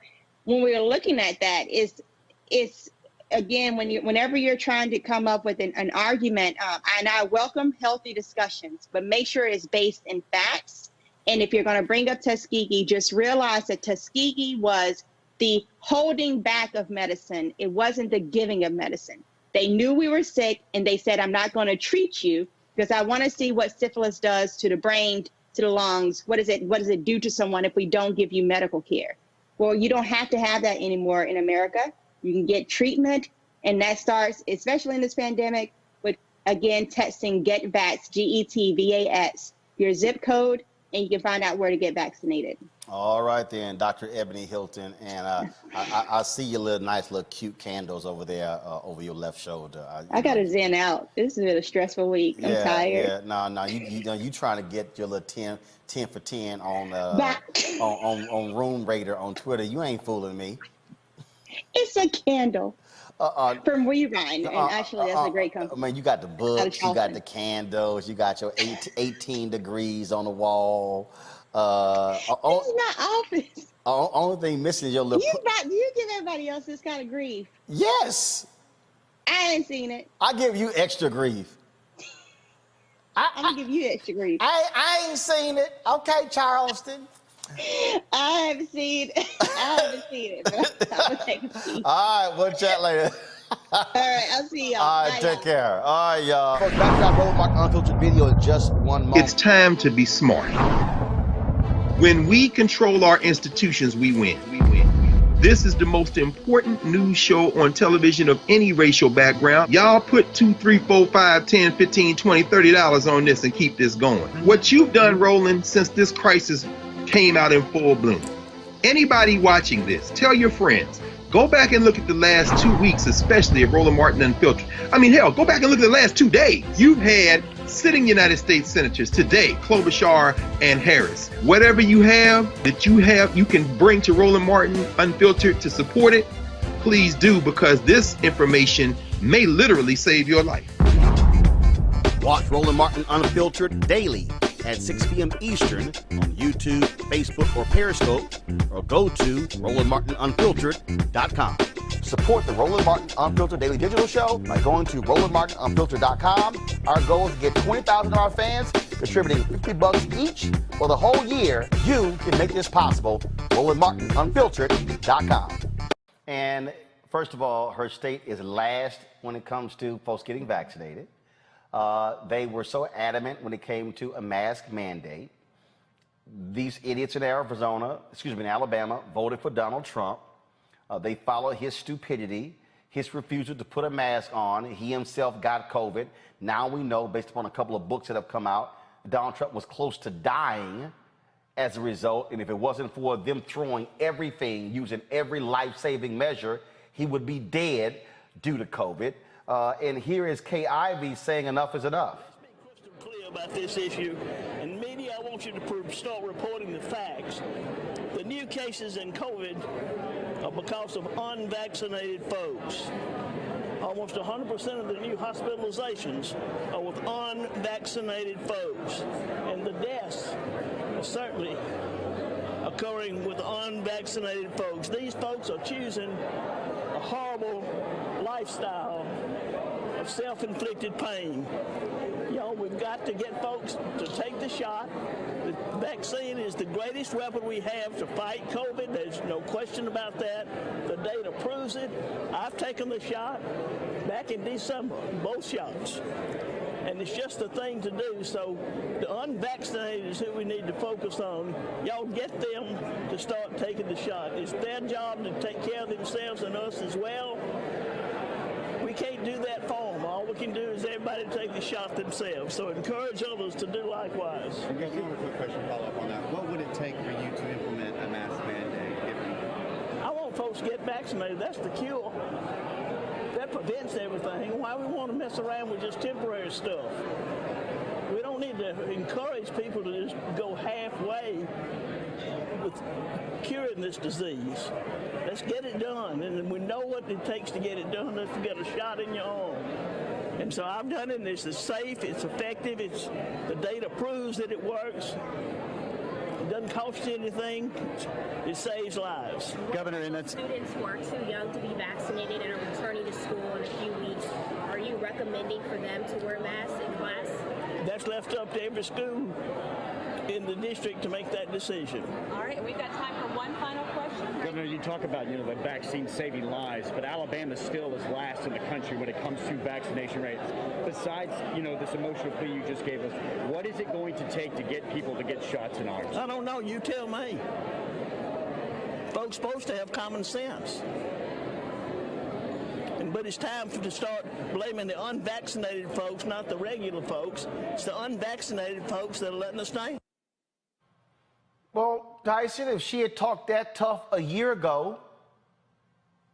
when we're looking at that, it's again, whenever you're trying to come up with an argument, and I welcome healthy discussions, but make sure it's based in facts. And if you're going to bring up Tuskegee, just realize that Tuskegee was the holding back of medicine. It wasn't the giving of medicine. They knew we were sick and they said, I'm not going to treat you because I want to see what syphilis does to the brain, to the lungs. What does it do to someone if we don't give you medical care? Well, you don't have to have that anymore in America. You can get treatment, and that starts, especially in this pandemic, with, again, texting GetVax, GETVAX, your zip code, and you can find out where to get vaccinated. All right then, Dr. Ebony Hilton, and I see your nice little cute candles over there over your left shoulder. I got to zen out. This has been a stressful week. I'm tired. Yeah, no, you trying to get your little 10 for 10 on Room Raider on Twitter. You ain't fooling me. It's a candle from Weavine, and actually that's a great company. I mean, you got the books, you got the candles, you got your 18 degrees on the wall. This is not office. Only thing missing is your little. You give everybody else this kind of grief. Yes. I ain't seen it. I give you extra grief. I'm gonna give you extra grief. I ain't seen it. Okay, Charleston. I haven't seen it. But I'm gonna take a peek. All right, we'll chat later. All right, I'll see y'all. All right, take care. All right, y'all. Folks, back to our Roland Martin Unfiltered video in just 1 moment. It's time to be smart. When we control our institutions, we win. This is the most important news show on television of any racial background. Y'all put $2, $3, $4, $5, $10, $15, $20, $30 on this and keep this going. What you've done, Roland, since this crisis came out in full bloom. Anybody watching this, tell your friends. Go back and look at the last 2 weeks, especially of Roland Martin Unfiltered. I mean, hell, go back and look at the last 2 days. You've had sitting United States senators today, Klobuchar and Harris. Whatever you have that you can bring to Roland Martin Unfiltered to support it, please do, because this information may literally save your life. Watch Roland Martin Unfiltered daily at 6 p.m. Eastern on YouTube, Facebook, or Periscope, or go to RolandMartinUnfiltered.com. Support the Roland Martin Unfiltered Daily Digital Show by going to RolandMartinUnfiltered.com. Our goal is to get 20,000 of our fans contributing $50 each for the whole year. You can make this possible. RolandMartinUnfiltered.com. And first of all, her state is last when it comes to folks getting vaccinated. They were so adamant when it came to a mask mandate. These idiots in Alabama voted for Donald Trump. They followed his stupidity, his refusal to put a mask on. He himself got COVID. Now we know, based upon a couple of books that have come out, Donald Trump was close to dying as a result. And if it wasn't for them throwing everything, using every life-saving measure, he would be dead due to COVID. And here is Kay Ivey saying enough is enough. Let's be crystal clear about this issue. And media, I want you to start reporting the facts. The new cases in COVID are because of unvaccinated folks. Almost 100% of the new hospitalizations are with unvaccinated folks. And the deaths are certainly occurring with unvaccinated folks. These folks are choosing a horrible lifestyle of self-inflicted pain. Y'all, we've got to get folks to take the shot. The vaccine is the greatest weapon we have to fight COVID. There's no question about that. The data proves it. I've taken the shot back in December, both shots. And it's just the thing to do. So the unvaccinated is who we need to focus on. Y'all get them to start taking the shot. It's their job to take care of themselves and us as well. We can't do that for them. All we can do is everybody take the shot themselves. So encourage others to do likewise. And just one quick question to follow up on that. What would it take for you to implement a mask mandate? I want folks to get vaccinated. That's the cure. That prevents everything. Why we want to mess around with just temporary stuff? We don't need to encourage people to just go halfway with curing this disease. Let's get it done. And we know what it takes to get it done. Let's get a shot in your arm. And so I've done it, and it's safe, it's effective, the data proves that it works. It doesn't cost you anything. It saves lives. Governor, and that's students who are too young to be vaccinated and are returning to school in a few weeks, are you recommending for them to wear masks in class? That's left up to every school in the district to make that decision. All right, we've got time for one final question. Governor, you talk about the vaccine saving lives, but Alabama still is last in the country when it comes to vaccination rates. Besides, this emotional plea you just gave us, what is it going to take to get people to get shots in arms? I don't know. You tell me. Folks supposed to have common sense. But it's time to start blaming the unvaccinated folks, not the regular folks. It's the unvaccinated folks that are letting us down. Well, Tyson, if she had talked that tough a year ago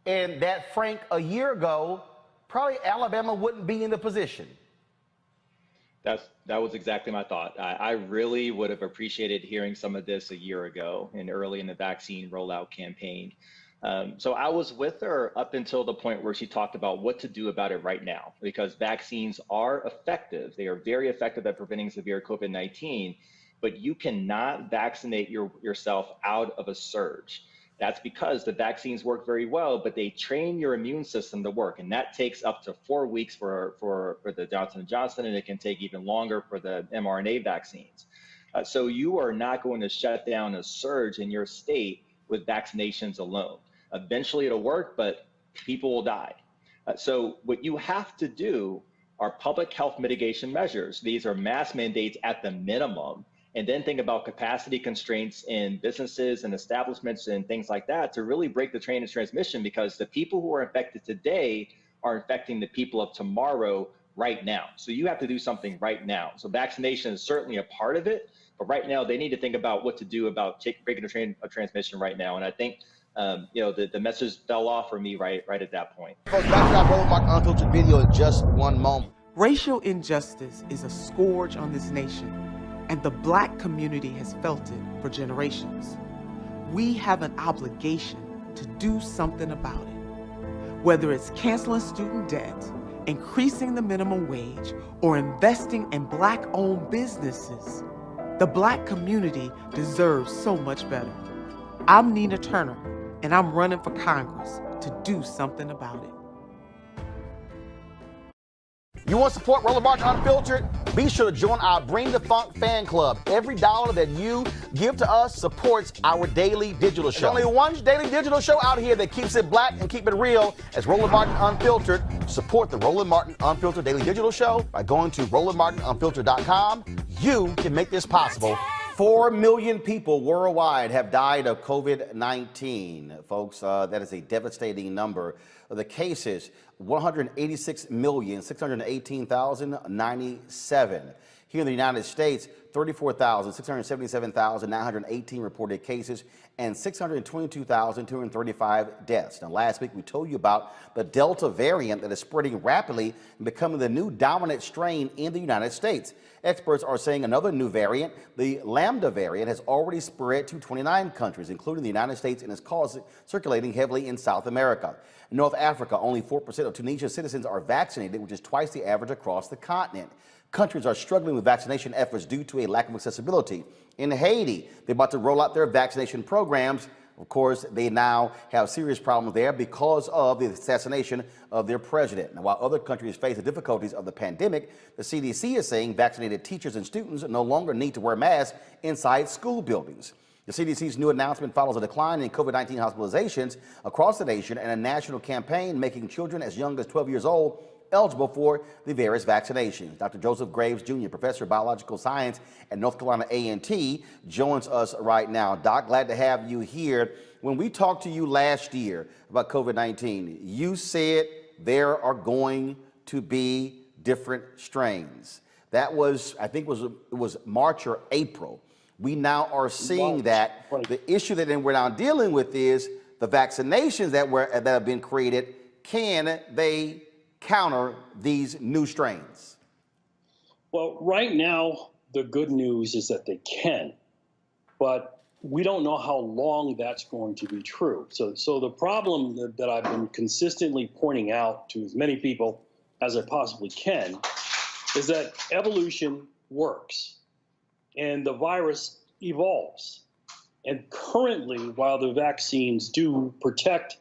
and that frank a year ago, probably Alabama wouldn't be in the position. That was exactly my thought. I really would have appreciated hearing some of this a year ago and early in the vaccine rollout campaign. So I was with her up until the point where she talked about what to do about it right now, because vaccines are effective. They are very effective at preventing severe COVID-19, but you cannot vaccinate yourself out of a surge. That's because the vaccines work very well, but they train your immune system to work. And that takes up to 4 weeks for the Johnson & Johnson, and it can take even longer for the mRNA vaccines. So you are not going to shut down a surge in your state with vaccinations alone. Eventually it'll work, but people will die. So what you have to do are public health mitigation measures. These are mask mandates at the minimum, and then think about capacity constraints in businesses and establishments and things like that to really break the chain of transmission, because the people who are infected today are infecting the people of tomorrow right now. So you have to do something right now. So vaccination is certainly a part of it, but right now they need to think about what to do about breaking the chain of transmission right now. And I think the message fell off for me right at that point. Folks, back to our Roland Martin Unfiltered video in just one moment. Racial injustice is a scourge on this nation, and the Black community has felt it for generations. We have an obligation to do something about it. Whether it's canceling student debt, increasing the minimum wage, or investing in Black-owned businesses. The Black community deserves so much better. I'm Nina Turner, and I'm running for Congress to do something about it. You want to support Roland Martin Unfiltered? Be sure to join our Bring the Funk fan club. Every dollar that you give to us supports our daily digital show. There's only one daily digital show out here that keeps it black and keep it real as Roland Martin Unfiltered. Support the Roland Martin Unfiltered daily digital show by going to RolandMartinUnfiltered.com. You can make this possible. 4 million people worldwide have died of COVID-19. Folks, that is a devastating number. The cases, 186,618,097. Here in the United States, 34,677,918 reported cases and 622,235 deaths. Now, last week we told you about the Delta variant that is spreading rapidly and becoming the new dominant strain in the United States. Experts are saying another new variant, the LAMBDA variant, has already spread to 29 countries, including the United States, and is circulating heavily in South America. In North Africa, only 4% of Tunisia's citizens are vaccinated, which is twice the average across the continent. Countries are struggling with vaccination efforts due to a lack of accessibility. In Haiti, they're about to roll out their vaccination programs. Of course, they now have serious problems there because of the assassination of their president. Now, while other countries face the difficulties of the pandemic, the CDC is saying vaccinated teachers and students no longer need to wear masks inside school buildings. The CDC's new announcement follows a decline in COVID-19 hospitalizations across the nation and a national campaign making children as young as 12 years old eligible for the various vaccinations. Dr. Joseph Graves, Jr., professor of biological science at North Carolina A&T, joins us right now. Doc, glad to have you here. When we talked to you last year about COVID-19, you said there are going to be different strains. That was, I think it was March or April. We now are seeing that. The issue that we're now dealing with is the vaccinations that have been created. Can they counter these new strains? Well, right now, the good news is that they can, but we don't know how long that's going to be true. So the problem that I've been consistently pointing out to as many people as I possibly can is that evolution works and the virus evolves. And currently, while the vaccines do protect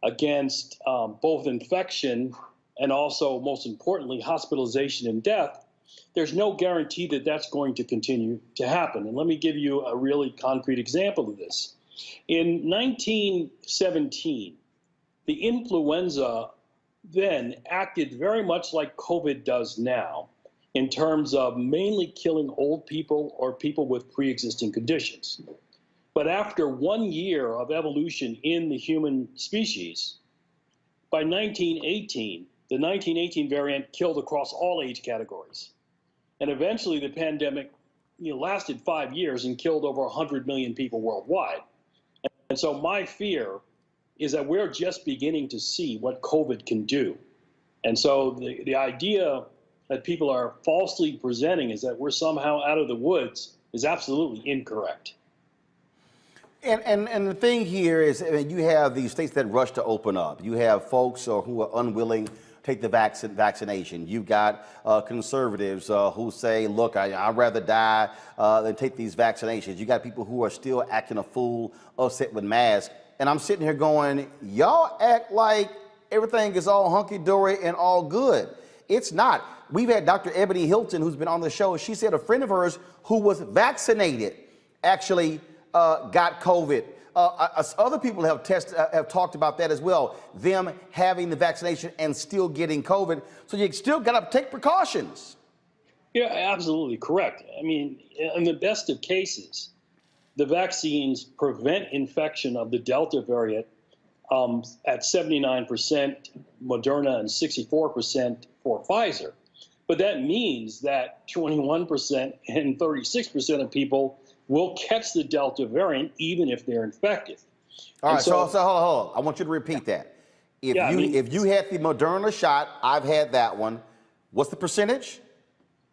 against both infection and also, most importantly, hospitalization and death, there's no guarantee that that's going to continue to happen. And let me give you a really concrete example of this. In 1917, the influenza then acted very much like COVID does now in terms of mainly killing old people or people with pre-existing conditions. But after 1 year of evolution in the human species, by 1918, the 1918 variant killed across all age categories. And eventually the pandemic lasted 5 years and killed over 100 million people worldwide. And so my fear is that we're just beginning to see what COVID can do. And so the idea that people are falsely presenting is that we're somehow out of the woods is absolutely incorrect. And the thing here is, I mean, you have these states that rush to open up. You have folks who are unwilling to take the vaccination. You've got conservatives who say, look, I'd rather die than take these vaccinations. You got people who are still acting a fool, upset with masks. And I'm sitting here going, y'all act like everything is all hunky-dory and all good. It's not. We've had Dr. Ebony Hilton, who's been on the show. She said a friend of hers who was vaccinated actually got COVID. Other people have talked about that as well, them having the vaccination and still getting COVID. So you still got to take precautions. Yeah, absolutely correct. I mean, in the best of cases, the vaccines prevent infection of the Delta variant at 79% Moderna and 64% for Pfizer. But that means that 21% and 36% of people will catch the Delta variant even if they're infected. All right, so hold on. I want you to repeat that. If you had the Moderna shot, I've had that one. What's the percentage?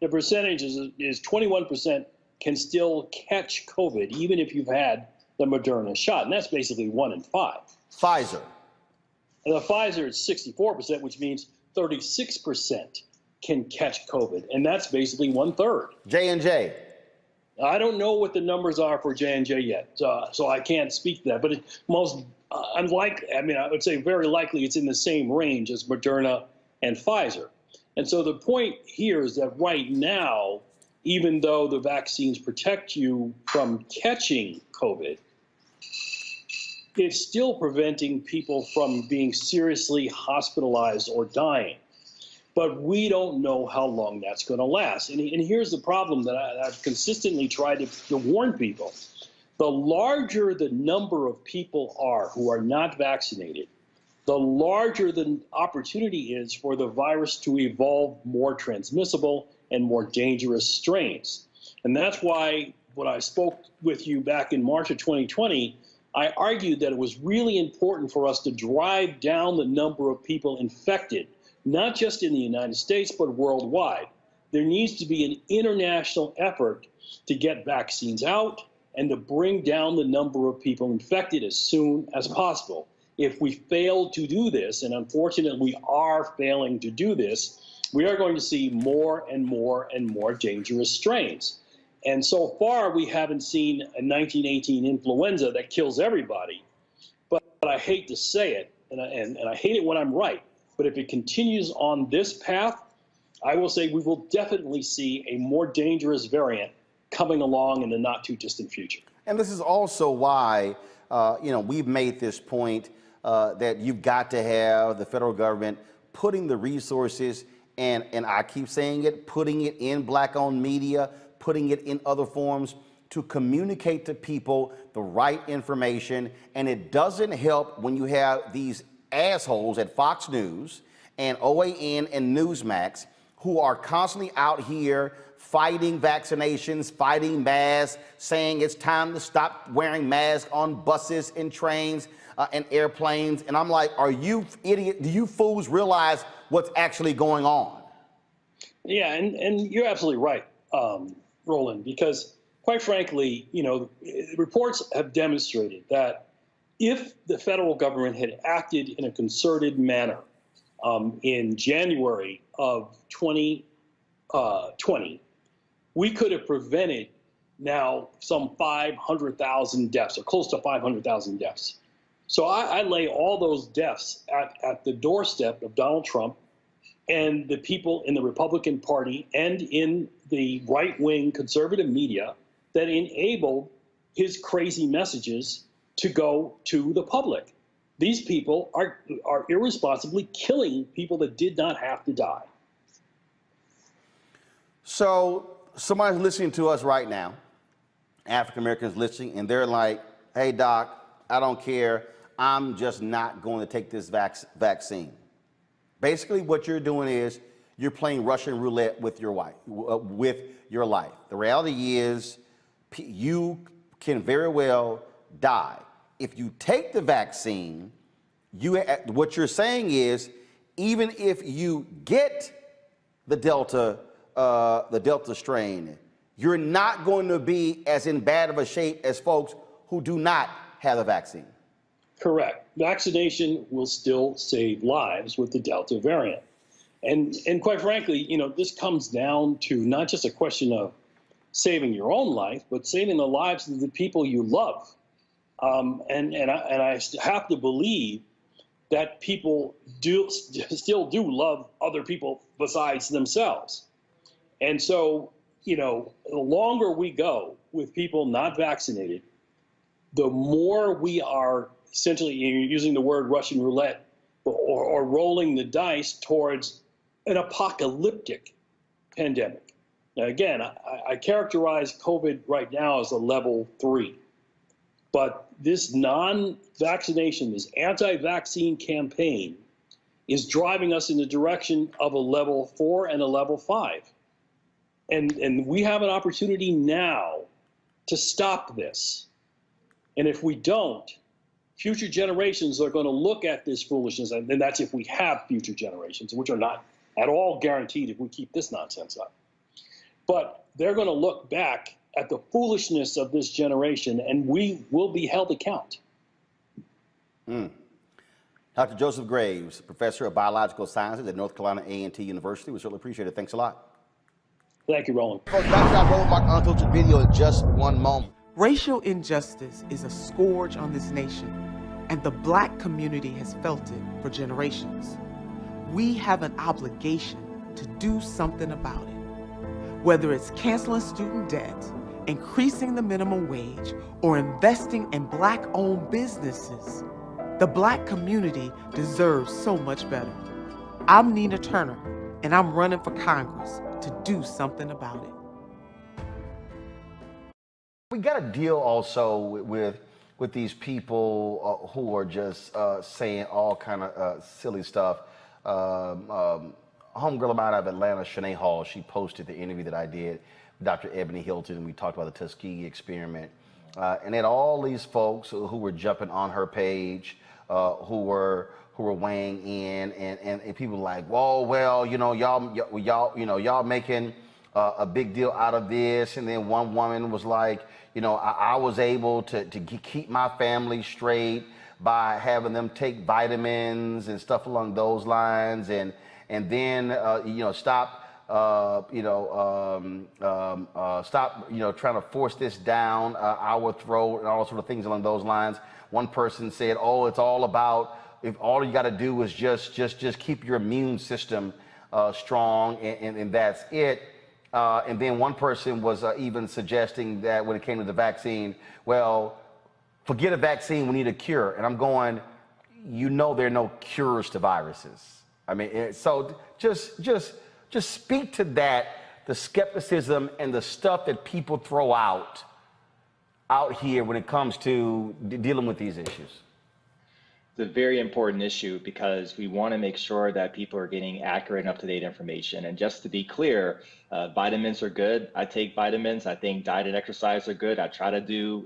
The percentage is 21% can still catch COVID even if you've had the Moderna shot, and that's basically 1 in 5. Pfizer. And the Pfizer is 64%, which means 36% can catch COVID, and that's basically 1/3. J&J. I don't know what the numbers are for J&J yet, so I can't speak to that. But it's most unlikely, I mean, I would say very likely it's in the same range as Moderna and Pfizer. And so the point here is that right now, even though the vaccines protect you from catching COVID, it's still preventing people from being seriously hospitalized or dying. But we don't know how long that's going to last. And here's the problem that I've consistently tried to warn people. The larger the number of people are who are not vaccinated, the larger the opportunity is for the virus to evolve more transmissible and more dangerous strains. And that's why when I spoke with you back in March of 2020, I argued that it was really important for us to drive down the number of people infected, not just in the United States, but worldwide. There needs to be an international effort to get vaccines out and to bring down the number of people infected as soon as possible. If we fail to do this, and unfortunately we are failing to do this, we are going to see more and more and more dangerous strains. And so far, we haven't seen a 1918 influenza that kills everybody. But I hate to say it, and I hate it when I'm right, but if it continues on this path, I will say we will definitely see a more dangerous variant coming along in the not too distant future. And this is also why, we've made this point that you've got to have the federal government putting the resources, and I keep saying it, putting it in Black-owned media, putting it in other forms to communicate to people the right information. And it doesn't help when you have these assholes at Fox News and OAN and Newsmax who are constantly out here fighting vaccinations, fighting masks, saying it's time to stop wearing masks on buses and trains and airplanes. And I'm like, are you idiot? Do you fools realize what's actually going on? Yeah, and you're absolutely right, Roland, because quite frankly, reports have demonstrated that if the federal government had acted in a concerted manner in January of 2020, we could have prevented now some 500,000 deaths, or close to 500,000 deaths. So I lay all those deaths at the doorstep of Donald Trump and the people in the Republican Party and in the right-wing conservative media that enabled his crazy messages to go to the public. These people are irresponsibly killing people that did not have to die. So somebody's listening to us right now, African Americans listening, and they're like, hey, doc, I don't care. I'm just not going to take this vaccine. Basically, what you're doing is you're playing Russian roulette with your life. The reality is you can very well die. If you take the vaccine, what you're saying is even if you get the Delta strain, you're not going to be as in bad of a shape as folks who do not have the vaccine. Correct. Vaccination will still save lives with the Delta variant. And quite frankly, this comes down to not just a question of saving your own life, but saving the lives of the people you love. And I have to believe that people still do love other people besides themselves. And so, the longer we go with people not vaccinated, the more we are essentially, using the word Russian roulette, or rolling the dice towards an apocalyptic pandemic. Now, again, I characterize COVID right now as a level 3. But this non-vaccination, this anti-vaccine campaign is driving us in the direction of a level 4 and a level 5. And we have an opportunity now to stop this. And if we don't, future generations are going to look at this foolishness, and that's if we have future generations, which are not at all guaranteed if we keep this nonsense up. But they're going to look back at the foolishness of this generation, and we will be held account. Dr. Joseph Graves, professor of biological sciences at North Carolina A&T University. We certainly appreciate it. Thanks a lot. Thank you, Roland. Folks, back to our Roland Mark Unfiltered video in just one moment. Racial injustice is a scourge on this nation, and the Black community has felt it for generations. We have an obligation to do something about it. Whether it's canceling student debt, increasing the minimum wage, or investing in Black-owned businesses, the Black community deserves so much better. I'm Nina Turner, and I'm running for Congress to do something about it. We got to deal also with these people who are just saying all kind of silly stuff. Homegirl of mine out of Atlanta, Shanae Hall, she posted the interview that I did with Dr. Ebony Hilton, and we talked about the Tuskegee experiment. And then all these folks who were jumping on her page, who were weighing in, and people like, whoa, well, you know, y'all making a big deal out of this. And then one woman was like, you know, I was able to keep my family straight by having them take vitamins and stuff along those lines, and then you know, stop trying to force this down our throat and all sort of things along those lines. One person said, oh, it's all about, if all you got to do is just keep your immune system strong, and that's it. And then one person was even suggesting that when it came to the vaccine, well, forget a vaccine, we need a cure. And I'm going, you know, there are no cures to viruses. I mean, so just speak to that, the skepticism and the stuff that people throw out here when it comes to dealing with these issues. It's a very important issue because we want to make sure that people are getting accurate and up-to-date information. And just to be clear, vitamins are good. I take vitamins. I think diet and exercise are good. I try to do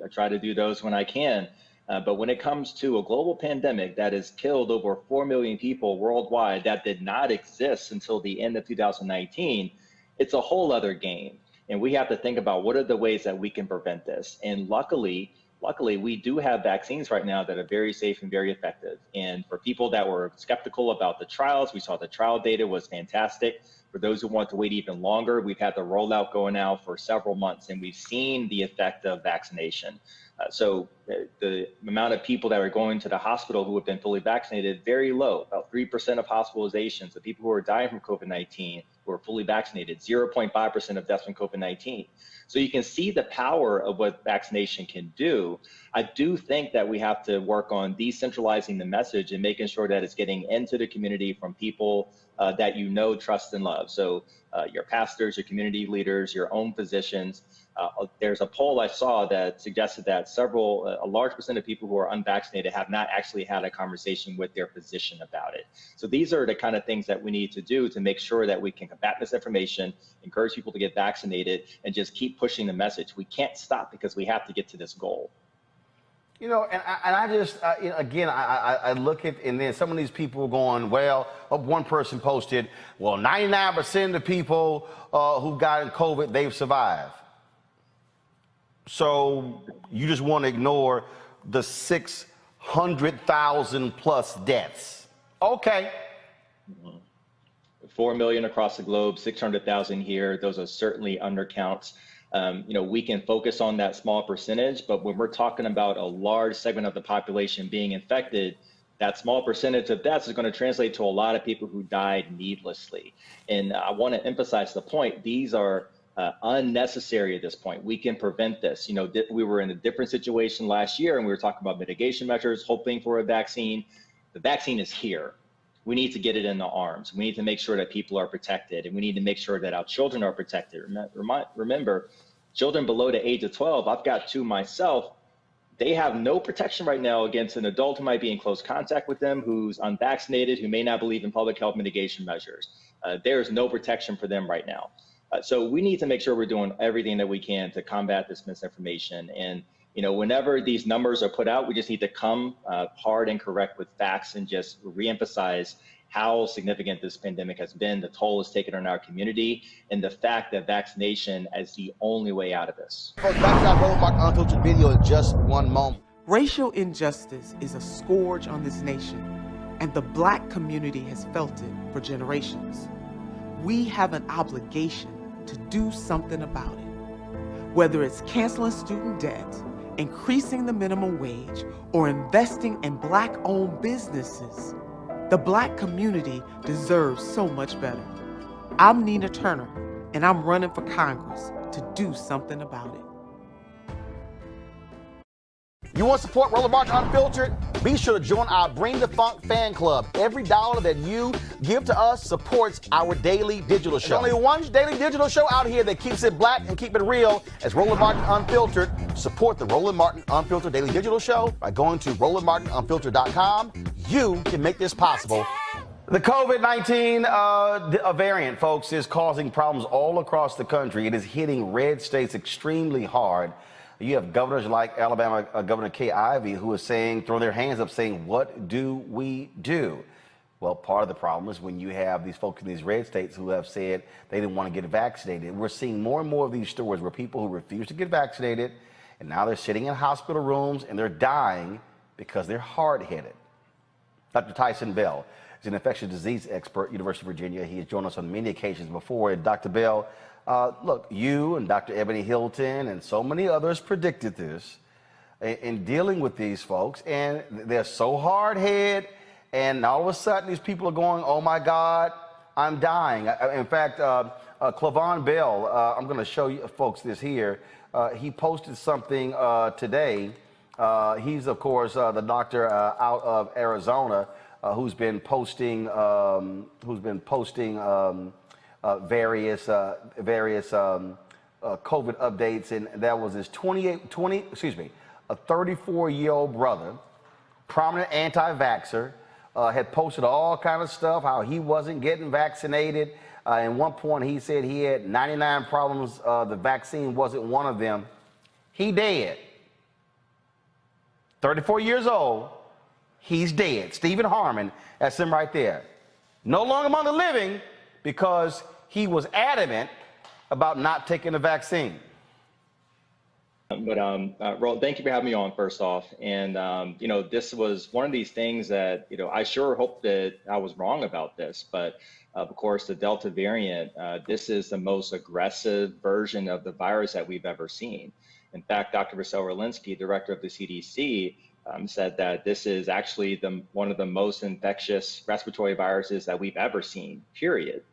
those when I can. But when it comes to a global pandemic that has killed over 4 million people worldwide, that did not exist until the end of 2019, it's a whole other game. And we have to think about what are the ways that we can prevent this. And luckily, we do have vaccines right now that are very safe and very effective. And for people that were skeptical about the trials, we saw the trial data was fantastic. For those who want to wait even longer, we've had the rollout going now for several months, and we've seen the effect of vaccination. So the amount of people that are going to the hospital who have been fully vaccinated, very low, about 3% of hospitalizations. The people who are dying from COVID-19 who are fully vaccinated, 0.5% of deaths from COVID-19. So you can see the power of what vaccination can do. I do think that we have to work on decentralizing the message and making sure that it's getting into the community from people that you know, trust, and love. So your pastors, your community leaders, your own physicians. There's a poll I saw that suggested that a large percent of people who are unvaccinated have not actually had a conversation with their physician about it. So these are the kind of things that we need to do to make sure that we can combat misinformation, encourage people to get vaccinated, and just keep pushing the message. We can't stop because we have to get to this goal. You know, and I just, you know, again, I look at, and then some of these people are going, well, one person posted, well, 99% of the people who got in COVID, they've survived. So you just want to ignore the 600,000 plus deaths. Okay. 4 million across the globe, 600,000 here. Those are certainly undercounts. You know, we can focus on that small percentage, but when we're talking about a large segment of the population being infected, that small percentage of deaths is going to translate to a lot of people who died needlessly. And I want to emphasize the point, these are unnecessary at this point. We can prevent this. You know, we were in a different situation last year and we were talking about mitigation measures, hoping for a vaccine. The vaccine is here. We need to get it in the arms. We need to make sure that people are protected, and we need to make sure that our children are protected. Remember, children below the age of 12, I've got two myself, they have no protection right now against an adult who might be in close contact with them, who's unvaccinated, who may not believe in public health mitigation measures. There's no protection for them right now. So we need to make sure we're doing everything that we can to combat this misinformation. And you know, whenever these numbers are put out, we just need to come hard and correct with facts and just reemphasize how significant this pandemic has been, the toll it's taken on our community, and the fact that vaccination is the only way out of this. Folks, back to our Roland Mark Unfiltered video in just one moment. Racial injustice is a scourge on this nation, and the Black community has felt it for generations. We have an obligation to do something about it. Whether it's canceling student debt, increasing the minimum wage, or investing in Black-owned businesses, the Black community deserves so much better. I'm Nina Turner, and I'm running for Congress to do something about it. You want to support Roland Martin Unfiltered? Be sure to join our Bring the Funk fan club. Every dollar that you give to us supports our daily digital show. There's only one daily digital show out here that keeps it black and keep it real as Roland Martin Unfiltered. Support the Roland Martin Unfiltered daily digital show by going to RolandMartinUnfiltered.com. You can make this possible. The COVID-19 variant, folks, is causing problems all across the country. It is hitting red states extremely hard. You have governors like Alabama Governor Kay Ivey who is saying, throw their hands up saying, what do we do? Well, part of the problem is when you have these folks in these red states who have said they didn't want to get vaccinated. We're seeing more and more of these stories where people who refuse to get vaccinated and now they're sitting in hospital rooms and they're dying because they're hard-headed. Dr. Tyson Bell is an infectious disease expert, University of Virginia. He has joined us on many occasions before. And Dr. Bell, look, you and Dr. Ebony Hilton and so many others predicted this in dealing with these folks, and they're so hard-headed, and all of a sudden these people are going, oh my God, I'm dying. In fact, Clavon Bell, I'm going to show you folks this here. He posted something today. He's, of course, the doctor out of Arizona who's been posting various COVID updates, and that was his 34-year-old brother, prominent anti-vaxxer, had posted all kind of stuff, how he wasn't getting vaccinated. At one point, he said he had 99 problems. The vaccine wasn't one of them. He dead. 34 years old. He's dead. Stephen Harmon, that's him right there. No longer among the living because he was adamant about not taking the vaccine. But Roland, thank you for having me on first off. And, this was one of these things that, I sure hope that I was wrong about this, but of course, the Delta variant, this is the most aggressive version of the virus that we've ever seen. In fact, Dr. Vasyl Walensky, director of the CDC, said that this is actually one of the most infectious respiratory viruses that we've ever seen, period.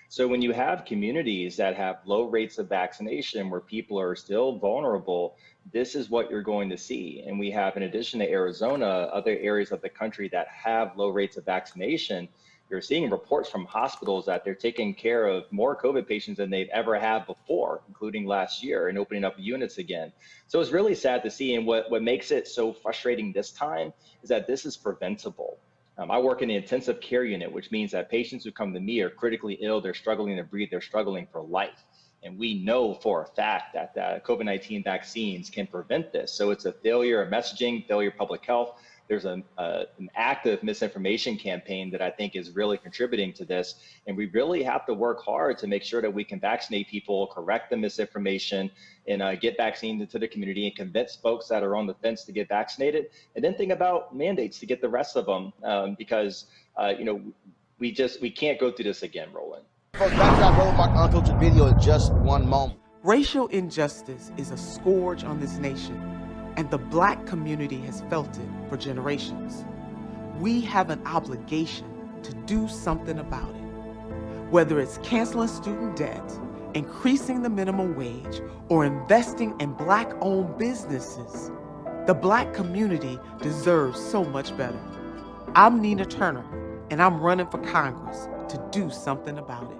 So when you have communities that have low rates of vaccination where people are still vulnerable, this is what you're going to see. And we have, in addition to Arizona, other areas of the country that have low rates of vaccination. You're seeing reports from hospitals that they're taking care of more COVID patients than they've ever had before, including last year, and opening up units again. So it's really sad to see. And what makes it so frustrating this time is that this is preventable. I work in the intensive care unit, which means that patients who come to me are critically ill, they're struggling to breathe, they're struggling for life. And we know for a fact that COVID-19 vaccines can prevent this. So it's a failure of messaging, failure of public health. There's an active misinformation campaign that I think is really contributing to this. And we really have to work hard to make sure that we can vaccinate people, correct the misinformation, and get vaccines into the community and convince folks that are on the fence to get vaccinated. And then think about mandates to get the rest of them because, we can't go through this again, Roland. Folks, back to that Roland Martin Unfiltered video in just one moment. Racial injustice is a scourge on this nation, and the Black community has felt it for generations. We have an obligation to do something about it. Whether it's canceling student debt, increasing the minimum wage, or investing in Black-owned businesses, the Black community deserves so much better. I'm Nina Turner, and I'm running for Congress to do something about it.